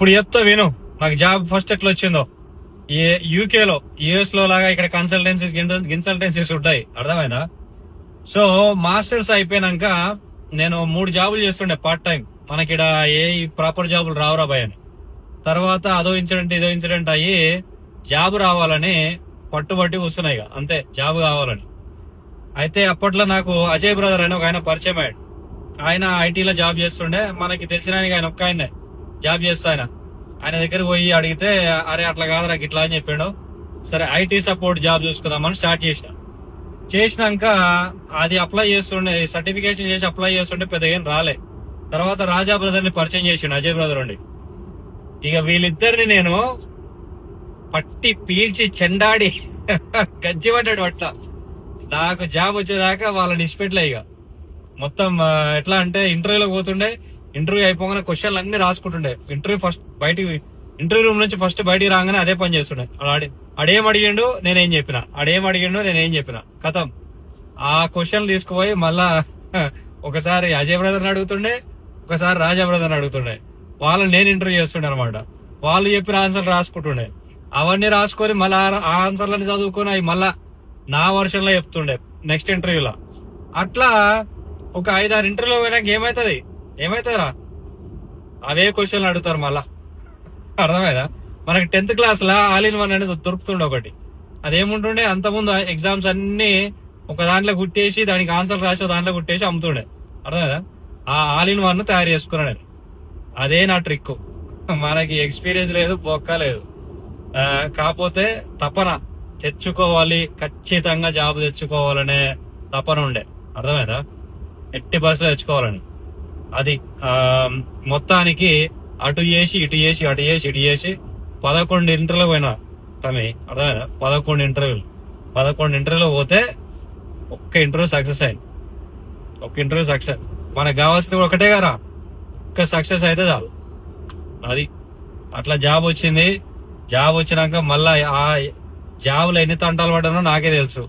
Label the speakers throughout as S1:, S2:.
S1: ఇప్పుడు చెప్తా విను. నాకు జాబ్ ఫస్ట్ ఎట్లా వచ్చిందో. యూకేలో యుఎస్ లో లాగా ఇక్కడ కన్సల్టెన్సీస్ ఉంటాయి, అర్థమైందా? సో మాస్టర్స్ అయిపోయినాక నేను 3 జాబులు చేస్తుండే పార్ట్ టైం. మనకి ఇక్కడ ఏ ప్రాపర్ జాబులు రావురా భయ్ అని. తర్వాత అదో ఇన్సిడెంట్ ఇదో ఇన్సిడెంట్ అయ్యి జాబ్ రావాలని పట్టుబట్టి కూర్చున్నాయి ఇక, అంతే జాబ్ కావాలని. అయితే అప్పట్లో నాకు అజయ్ బ్రదర్ అని ఒక ఆయన పరిచయం అయ్యాడు. ఆయన ఐటీలో జాబ్ చేస్తుండే, మనకి తెలిసిన ఆయన ఒక్క ఆయనే జాబ్ చేస్తా. ఆయన దగ్గరికి పోయి అడిగితే అరే అట్లా కాదురా ఇట్లా అని చెప్పిండు. సరే ఐటీ సపోర్ట్ జాబ్ చూసుకుందామని స్టార్ట్ చేసినాక అది అప్లై చేస్తుండే, సర్టిఫికేషన్ చేసి అప్లై చేస్తుండే పెద్ద ఏం రాలే. తర్వాత రాజా బ్రదర్ ని పరిచయం చేసిండు అజయ్ బ్రదర్ ఉండి. ఇక వీళ్ళిద్దరిని నేను పట్టి పీల్చి చెండాడి గజ్జి పడ్డాడు అట్లా. నాకు జాబ్ వచ్చేదాకా వాళ్ళని ఇచ్చిపెట్టలే. ఇక మొత్తం ఎట్లా అంటే ఇంటర్వ్యూలో పోతుండే, ఇంటర్వ్యూ అయిపోగానే క్వశ్చన్లు అన్ని రాసుకుంటుండే. ఇంటర్వ్యూ రూమ్ నుంచి ఫస్ట్ బయటికి రాగానే అదే పని చేస్తుండే. ఆడేం అడిగిండు నేనేం చెప్పిన కథం. ఆ క్వశ్చన్లు తీసుకుపోయి మళ్ళా ఒకసారి అజయ్ బ్రదర్ని అడుగుతుండే, ఒకసారి రాజా బ్రదర్ని అడుగుతుండే. వాళ్ళని నేను ఇంటర్వ్యూ చేస్తుండే అనమాట. వాళ్ళు చెప్పిన ఆన్సర్లు రాసుకుంటుండే. అవన్నీ రాసుకొని మళ్ళీ ఆ ఆన్సర్లని చదువుకొని అవి మళ్ళా నా వర్షన్ లో చెప్తుండే నెక్స్ట్ ఇంటర్వ్యూలో. అట్లా ఒక 5-6 ఇంటర్వ్యూలో పోయినాక ఏమైతుందిరా అవే క్వశ్చన్లు అడుగుతారు మళ్ళా, అర్థమైందా? మనకి 10th class law all in one అనేది దొరుకుతుండే ఒకటి. అదేముంటుండే అంతకుముందు ఎగ్జామ్స్ అన్ని ఒక దాంట్లో గుట్టేసి దానికి ఆన్సర్ రాసి దాంట్లో గుట్టేసి అమ్ముతుండే, అర్థమైందా? ఆ ఆల్ ఇన్ వన్ తయారు చేసుకున్నాడు. అదే నా ట్రిక్. మనకి ఎక్స్పీరియన్స్ లేదు, బొక్క లేదు, కాకపోతే తపన తెచ్చుకోవాలి, ఖచ్చితంగా జాబ్ తెచ్చుకోవాలనే తపన ఉండే, అర్థమైందా? ఎట్టి బస్సులో తెచ్చుకోవాలని. అది మొత్తానికి అటు చేసి 11 ఇంటర్వ్యూలు పోయినా తమి, అర్థమైందా? 11 ఇంటర్వ్యూలు పోతే ఒక్క ఇంటర్వ్యూ సక్సెస్ అయింది. మనకు కావాల్సింది ఒకటే కదా, ఒక్క సక్సెస్ అయితే చాలు. అది అట్లా జాబ్ వచ్చింది. జాబ్ వచ్చినాక మళ్ళా ఆ జాబ్లో ఎన్ని తంటాలు పడ్డానో నాకే తెలుసు.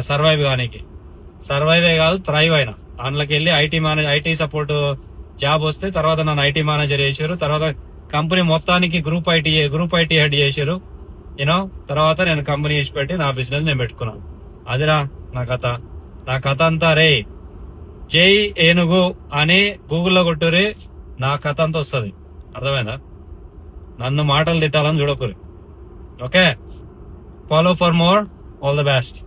S1: సర్వైవే కాదు థ్రైవ్ అయినా. అందులోకి వెళ్ళి ఐటీ సపోర్ట్ జాబ్ వస్తే తర్వాత నన్ను ఐటీ మేనేజర్ చేశారు. తర్వాత కంపెనీ మొత్తానికి గ్రూప్ ఐటీ హెడ్ చేశారు. తర్వాత నేను కంపెనీ చేసి పెట్టి నా బిజినెస్ నేను పెట్టుకున్నాను. అదిరా నా కథ అంతా. రే జై ఏనుగు అని గూగుల్లో కొట్టురి, నా కథ అంతా వస్తుంది, అర్థమైందా? నన్ను మాటలు తిట్టాలని చూడకూరి. Okay, follow for more. All the best.